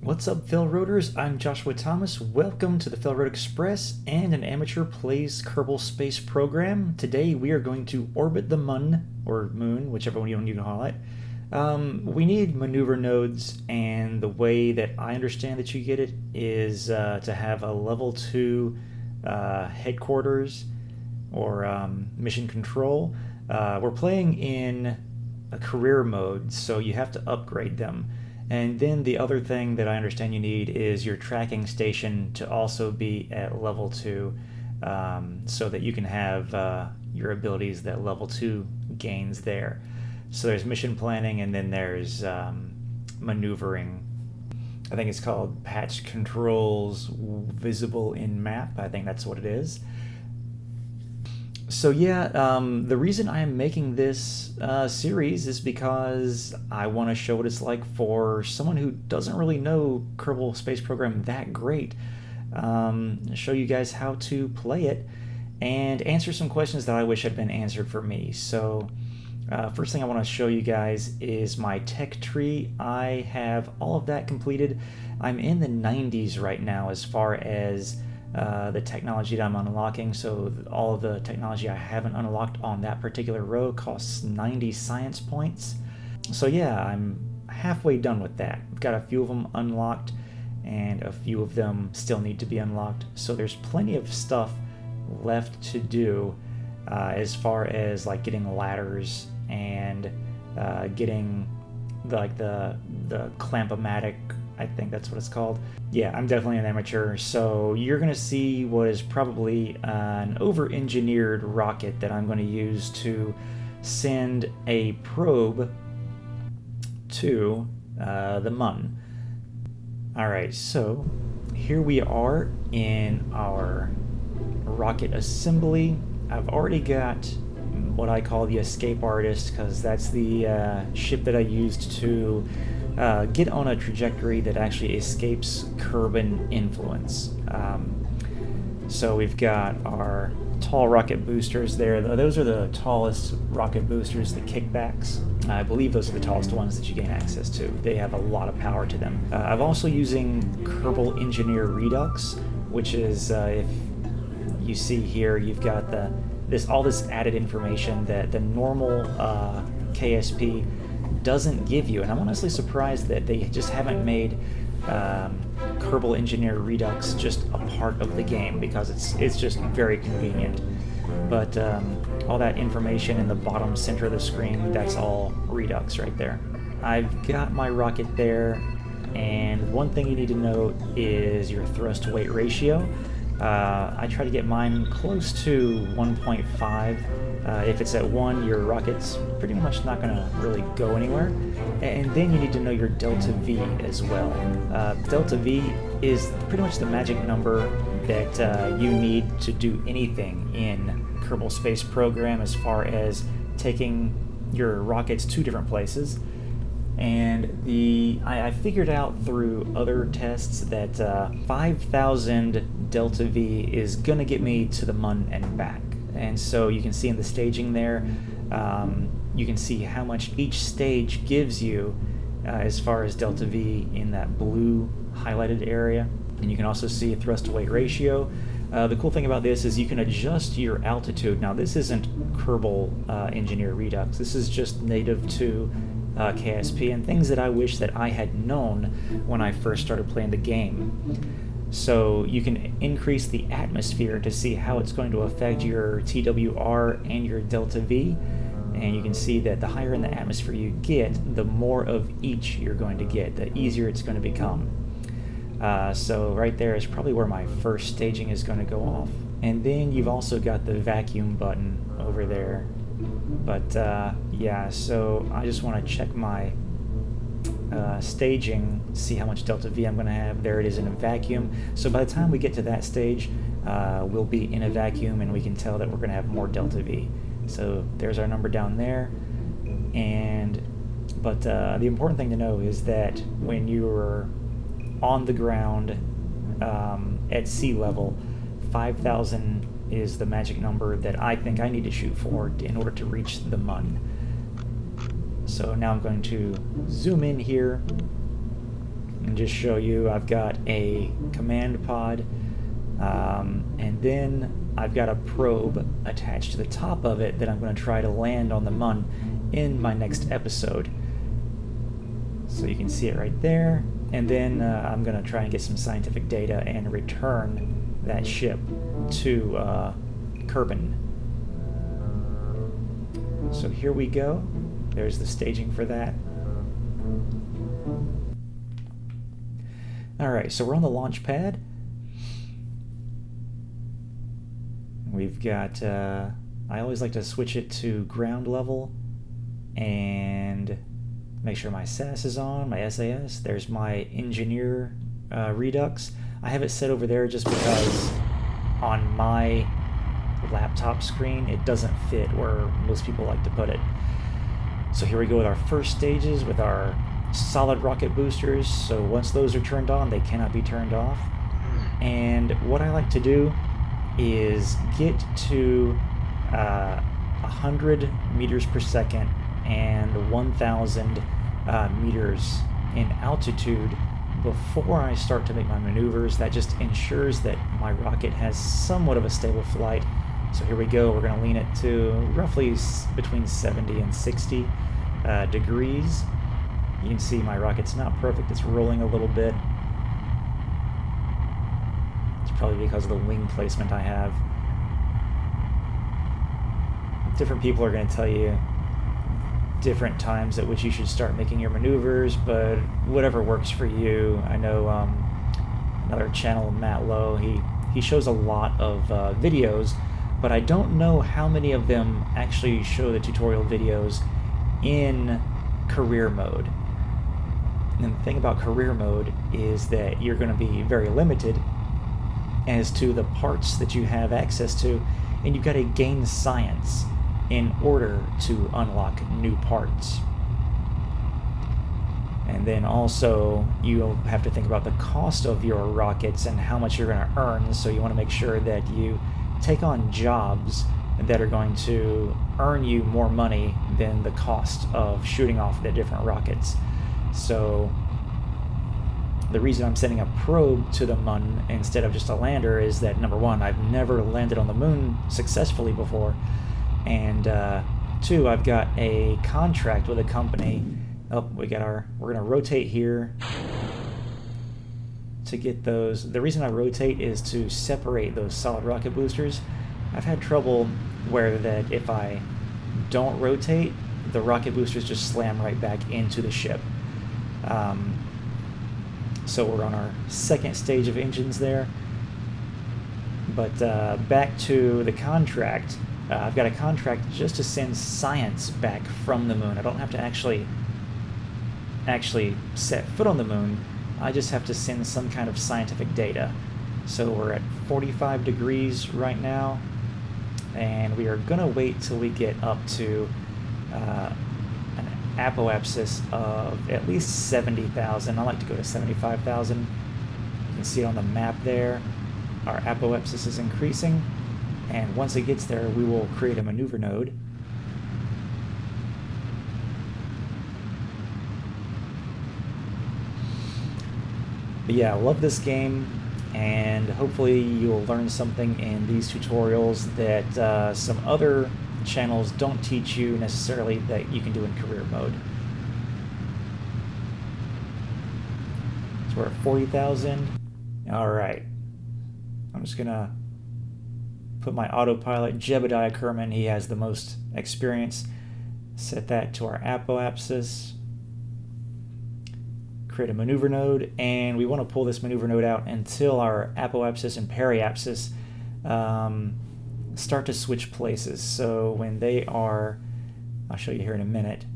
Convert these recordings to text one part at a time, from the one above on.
What's up, Failroaders? I'm Joshua Thomas. Welcome to the Failroad Express and an Amateur Plays Kerbal Space Program. Today we are going to orbit the Mun, or Moon, whichever one you can call it. We need maneuver nodes, and the way that I understand that you get it is to have a level 2 headquarters or mission control. We're playing in a career mode, so you have to upgrade them. And then the other thing that I understand you need is your tracking station to also be at level 2, so that you can have your abilities that level 2 gains there. So there's mission planning, and then there's maneuvering. I think it's called patch controls visible in map. I think that's what it is. So yeah, the reason I am making this series is because I want to show what it's like for someone who doesn't really know Kerbal Space Program that great. Show you guys how to play it and answer some questions that I wish had been answered for me. So first thing I want to show you guys is my tech tree. I have all of that completed. I'm in the 90s right now as far as the technology that I'm unlocking. So all of the technology I haven't unlocked on that particular row costs 90 science points. So yeah, I'm halfway done with that. I've got a few of them unlocked and a few of them still need to be unlocked. So there's plenty of stuff left to do as far as like getting ladders and getting the clamp-o-matic, I think that's what it's called. Yeah, I'm definitely an amateur, so you're going to see what is probably an over-engineered rocket that I'm going to use to send a probe to the Mun. Alright, so here we are in our rocket assembly. I've already got what I call the Escape Artist, because that's the ship that I used to get on a trajectory that actually escapes Kerbal influence. So we've got our tall rocket boosters there. Those are the tallest rocket boosters, the kickbacks. I believe those are the tallest ones that you gain access to. They have a lot of power to them. I'm also using Kerbal Engineer Redux, which is, if you see here, you've got all this added information that the normal KSP doesn't give you, and I'm honestly surprised that they just haven't made Kerbal Engineer Redux just a part of the game, because it's just very convenient. But all that information in the bottom center of the screen, that's all Redux right there. I've got my rocket there, and one thing you need to note is your thrust to weight ratio. I try to get mine close to 1.5. If it's at 1, your rocket's pretty much not going to really go anywhere. And then you need to know your delta V as well. Delta V is pretty much the magic number that you need to do anything in Kerbal Space Program as far as taking your rockets to different places. And I figured out through other tests that 5,000 delta V is going to get me to the Mun and back. And so you can see in the staging there, you can see how much each stage gives you as far as delta V in that blue highlighted area. And you can also see a thrust to weight ratio. The cool thing about this is you can adjust your altitude. Now this isn't Kerbal Engineer Redux. This is just native to KSP, and things that I wish that I had known when I first started playing the game. So you can increase the atmosphere to see how it's going to affect your TWR and your delta V, and you can see that the higher in the atmosphere you get, the more of each you're going to get, the easier it's going to become. So right there is probably where my first staging is going to go off. And then you've also got the vacuum button over there. But yeah, so I just want to check my staging, see how much delta V I'm going to have. There it is in a vacuum. So by the time we get to that stage, we'll be in a vacuum, and we can tell that we're going to have more delta V. So there's our number down there. But the important thing to know is that when you're on the ground at sea level, 5,000 is the magic number that I think I need to shoot for in order to reach the Mun. So now I'm going to zoom in here and just show you I've got a command pod, and then I've got a probe attached to the top of it that I'm going to try to land on the Mun in my next episode. So you can see it right there, and then I'm going to try and get some scientific data and return that ship to Kerbal. So here we go. There's the staging for that. Alright, so we're on the launch pad. We've got, I always like to switch it to ground level and make sure my SAS is on, my SAS. There's my engineer Redux. I have it set over there just because on my laptop screen it doesn't fit where most people like to put it. So here we go with our first stages with our solid rocket boosters. So once those are turned on, they cannot be turned off. And what I like to do is get to 100 meters per second and 1,000 meters in altitude before I start to make my maneuvers. That just ensures that my rocket has somewhat of a stable flight. So here we go, we're going to lean it to roughly between 70 and 60 degrees. You can see my rocket's not perfect, it's rolling a little bit. It's probably because of the wing placement I have. Different people are going to tell you different times at which you should start making your maneuvers, but whatever works for you. I know another channel, Matt Lowe, he shows a lot of videos, but I don't know how many of them actually show the tutorial videos in career mode. And the thing about career mode is that you're going to be very limited as to the parts that you have access to, and you've got to gain science in order to unlock new parts. And then also you have to think about the cost of your rockets and how much you're going to earn, so you want to make sure that you take on jobs that are going to earn you more money than the cost of shooting off the different rockets. So the reason I'm sending a probe to the Mun instead of just a lander is that, number one, I've never landed on the Moon successfully before, and two, I've got a contract with a company. Oh, we're gonna rotate here to get those. The reason I rotate is to separate those solid rocket boosters. I've had trouble where that if I don't rotate, the rocket boosters just slam right back into the ship. So we're on our second stage of engines there. But back to the contract. I've got a contract just to send science back from the Moon. I don't have to actually set foot on the Moon. I just have to send some kind of scientific data. So we're at 45 degrees right now, and we are going to wait till we get up to an apoapsis of at least 70,000. I like to go to 75,000. You can see it on the map there. Our apoapsis is increasing, and once it gets there, we will create a maneuver node. But yeah, I love this game, and hopefully you'll learn something in these tutorials that some other channels don't teach you necessarily that you can do in career mode. So we're at 40,000. Alright. I'm just gonna put my autopilot, Jebediah Kerman, he has the most experience. Set that to our apoapsis. Create a maneuver node, and we want to pull this maneuver node out until our apoapsis and periapsis start to switch places. So when they are, I'll show you here in a minute,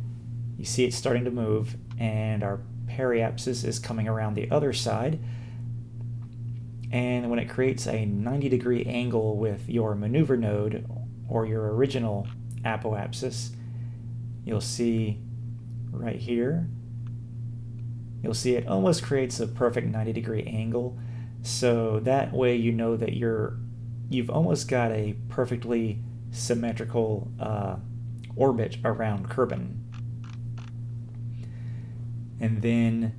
you see it starting to move, and our periapsis is coming around the other side. And when it creates a 90-degree angle with your maneuver node or your original apoapsis, you'll see right here, you'll see it almost creates a perfect 90-degree angle. So that way you know that you've almost got a perfectly symmetrical orbit around Kerbal. And then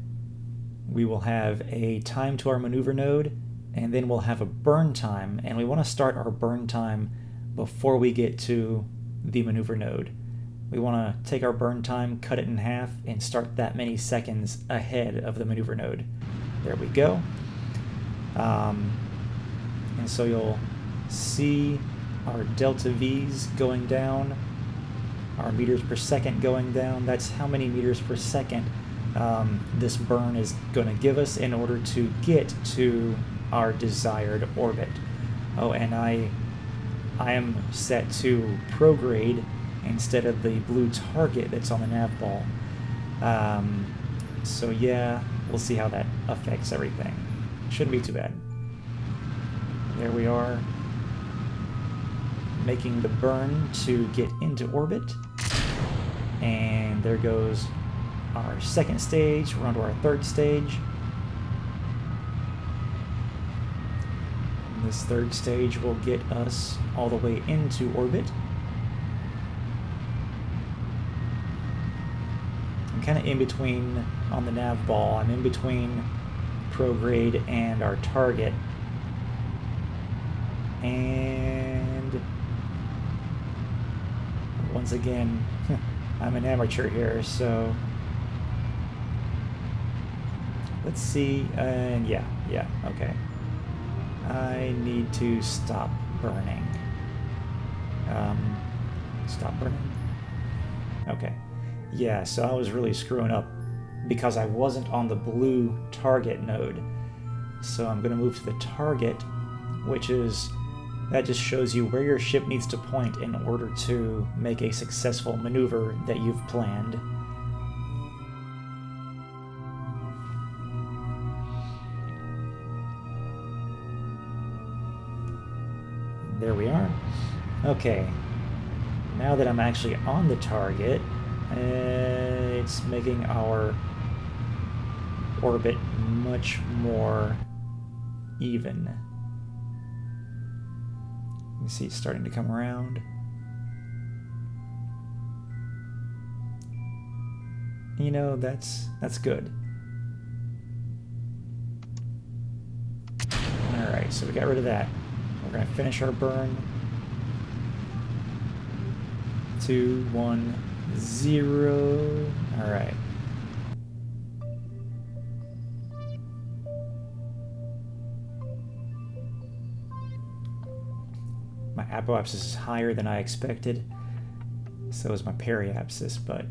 we will have a time to our maneuver node, and then we'll have a burn time, and we want to start our burn time before we get to the maneuver node. We want to take our burn time, cut it in half, and start that many seconds ahead of the maneuver node. There we go. And so you'll see our delta V's going down, our meters per second going down. That's how many meters per second this burn is going to give us in order to get to our desired orbit. Oh, and I am set to prograde instead of the blue target that's on the nav ball. So yeah, we'll see how that affects everything. Shouldn't be too bad. There we are, making the burn to get into orbit. And there goes our second stage. We're on to our third stage. And this third stage will get us all the way into orbit. I'm kind of in between on the nav ball. I'm in between prograde and our target. And once again, I'm an amateur here, so let's see. And yeah, okay. I need to stop burning. Stop burning. Okay. Yeah, so I was really screwing up because I wasn't on the blue target node. So I'm going to move to the target, which is, that just shows you where your ship needs to point in order to make a successful maneuver that you've planned. There we are. Okay, now that I'm actually on the target, it's making our orbit much more even. You see it's starting to come around. You know, that's good. Alright, so we got rid of that. We're going to finish our burn. 2, 1, 0. Alright. My apoapsis is higher than I expected. So is my periapsis, but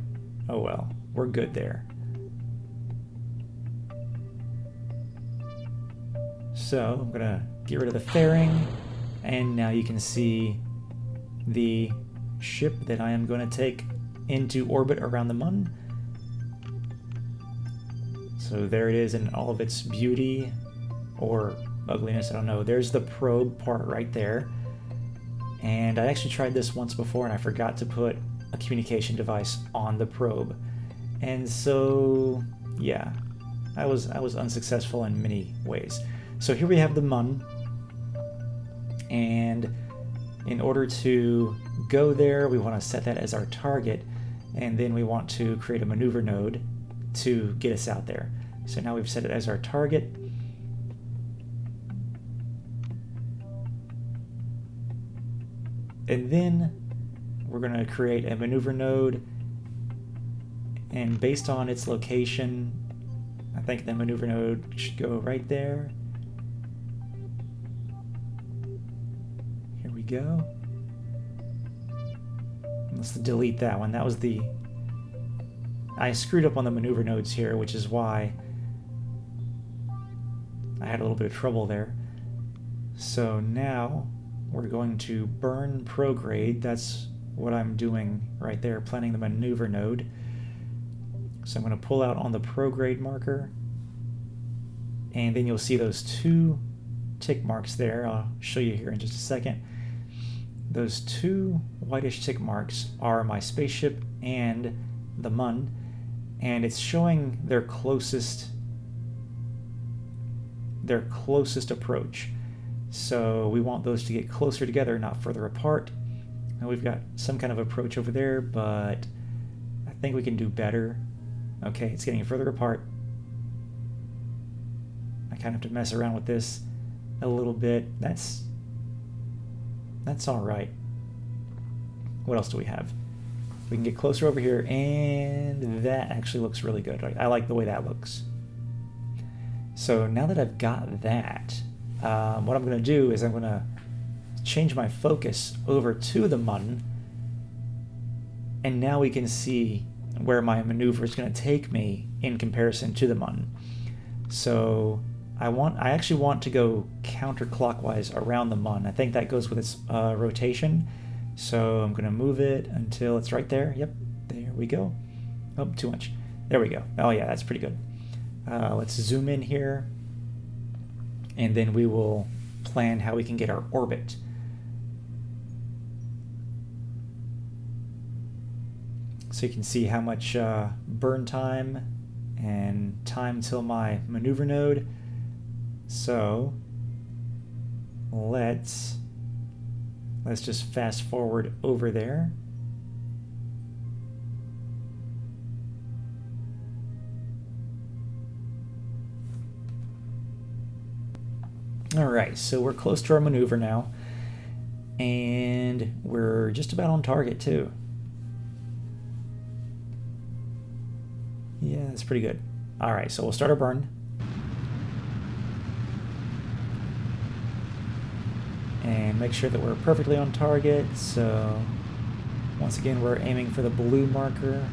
oh well, we're good there. So I'm gonna get rid of the fairing, and now you can see the ship that I am going to take into orbit around the Mun. So there it is in all of its beauty or ugliness, I don't know. There's the probe part right there. And I actually tried this once before and I forgot to put a communication device on the probe. And so, yeah, I was unsuccessful in many ways. So here we have the Mun. And in order to go there, we want to set that as our target. And then we want to create a maneuver node to get us out there. So now we've set it as our target. And then we're going to create a maneuver node, and based on its location, I think the maneuver node should go right there. Here we go. Let's delete that one. That was I screwed up on the maneuver nodes here, which is why I had a little bit of trouble there. So now we're going to burn prograde. That's what I'm doing right there, planning the maneuver node. So I'm going to pull out on the prograde marker, and then you'll see those 2 tick marks there. I'll show you here in just a second. Those 2 whitish tick marks are my spaceship and the Mun, and it's showing their closest approach. So we want those to get closer together, not further apart. Now we've got some kind of approach over there, but I think we can do better. Okay, it's getting further apart. kind of have to mess around with this a little bit. That's all right. What else do we have? We can get closer over here, and that actually looks really good. I like the way that looks. So now that I've got that, what I'm going to do is I'm going to change my focus over to the mun, and now we can see where my maneuver is going to take me in comparison to the mun. So I actually want to go counterclockwise around the mun. I think that goes with its rotation. So I'm going to move it until it's right there. Yep, there we go. Oh, too much. There we go. Oh yeah, that's pretty good. Let's zoom in here, and then we will plan how we can get our orbit. So you can see how much burn time and time till my maneuver node. So let's just fast forward over there. All right, so we're close to our maneuver now, and we're just about on target too. Yeah, that's pretty good. All right, so we'll start our burn. And make sure that we're perfectly on target. So once again, we're aiming for the blue marker.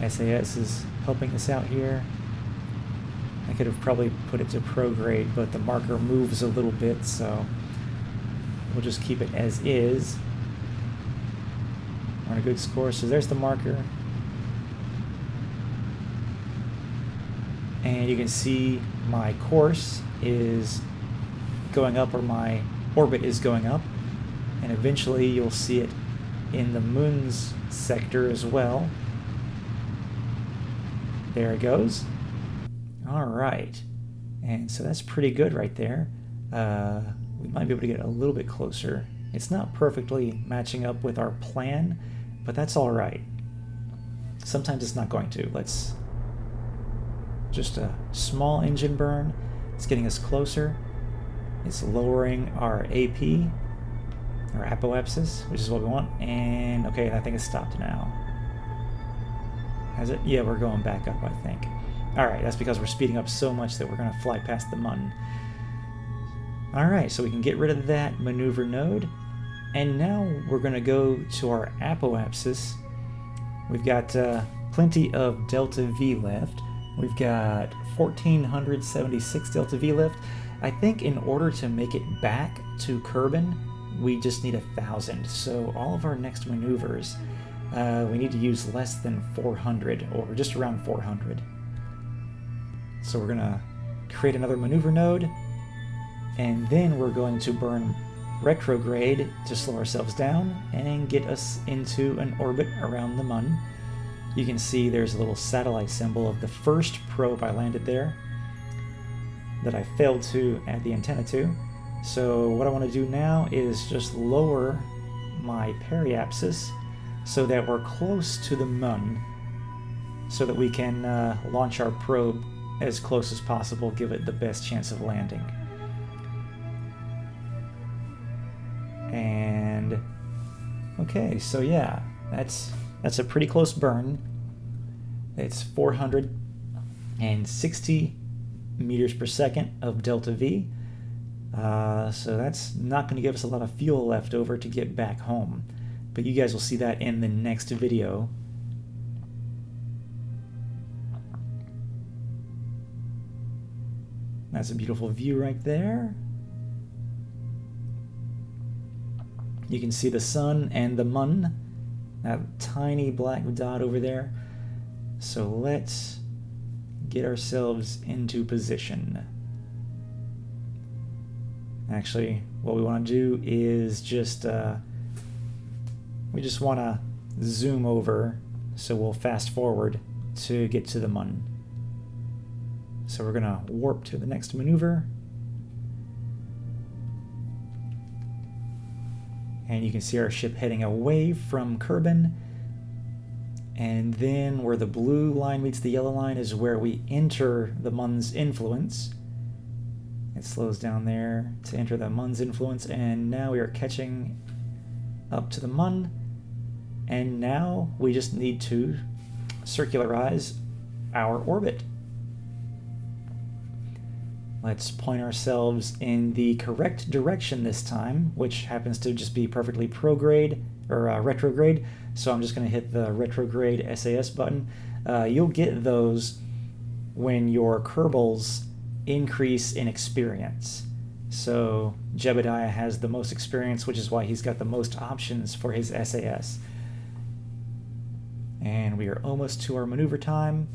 SAS is helping us out here. I could have probably put it to prograde, but the marker moves a little bit, so we'll just keep it as is. We're on a good score, so there's the marker. And you can see my course is going up, or my orbit is going up, and eventually you'll see it in the moon's sector as well. There it goes. All right, and so that's pretty good right there. We might be able to get a little bit closer. It's not perfectly matching up with our plan, but that's all right. Sometimes it's not going to. Let's just a small engine burn. It's getting us closer. It's lowering our AP, our apoapsis, which is what we want. And okay, I think it's stopped now. Has it? Yeah, we're going back up, I think. All right, that's because we're speeding up so much that we're going to fly past the mun. All right, so we can get rid of that maneuver node. And now we're going to go to our apoapsis. We've got plenty of delta V left. We've got 1,476 delta V left. I think in order to make it back to Kerbin, we just need 1,000. So all of our next maneuvers, we need to use less than 400, or just around 400. So we're going to create another maneuver node, and then we're going to burn retrograde to slow ourselves down and get us into an orbit around the mun. You can see there's a little satellite symbol of the first probe I landed there that I failed to add the antenna to. So what I want to do now is just lower my periapsis so that we're close to the mun, so that we can launch our probe as close as possible, give it the best chance of landing. And okay, so yeah, that's a pretty close burn. It's 460 meters per second of delta V. So that's not going to give us a lot of fuel left over to get back home. But you guys will see that in the next video. That's a beautiful view right there. You can see the sun and the mun, that tiny black dot over there. So let's get ourselves into position. Actually, what we want to do is just, we just want to zoom over, so we'll fast forward to get to the mun. So we're going to warp to the next maneuver. And you can see our ship heading away from Kerbin. And then where the blue line meets the yellow line is where we enter the Mun's influence. It slows down there to enter the Mun's influence, and now we are catching up to the Mun, and now we just need to circularize our orbit. Let's point ourselves in the correct direction this time, which happens to just be perfectly prograde or retrograde. So I'm just going to hit the retrograde SAS button. You'll get those when your Kerbals increase in experience. So Jebediah has the most experience, which is why he's got the most options for his SAS. And we are almost to our maneuver time.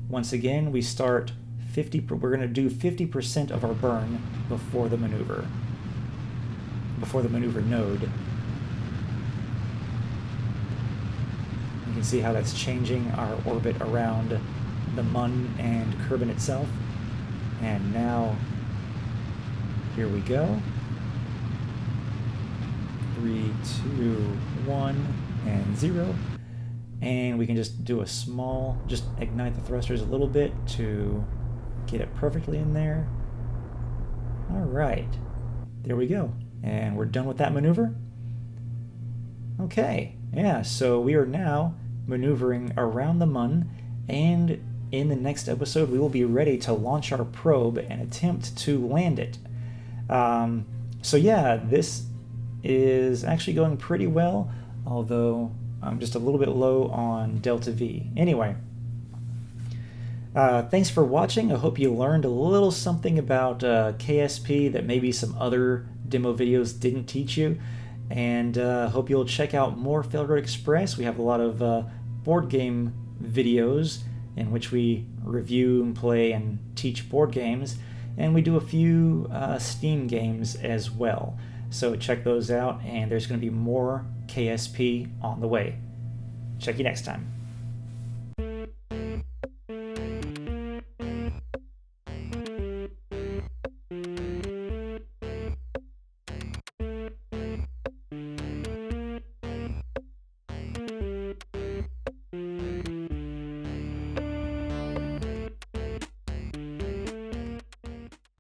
Once again, we start 50. We're going to do 50% of our burn before the maneuver node. You can see how that's changing our orbit around the Mun and Kerbin itself. And now, here we go. 3, 2, 1, and 0. And we can just do a small, just ignite the thrusters a little bit to get it perfectly in there. All right, there we go. And we're done with that maneuver. Okay, yeah, so we are now maneuvering around the Mun, and in the next episode we will be ready to launch our probe and attempt to land it. So yeah, this is actually going pretty well, although I'm just a little bit low on Delta V. Anyway, thanks for watching. I hope you learned a little something about KSP that maybe some other demo videos didn't teach you, and hope you'll check out more Failroad Express. We have a lot of board game videos in which we review and play and teach board games, and we do a few Steam games as well. So check those out, and there's going to be more KSP on the way. Check you next time.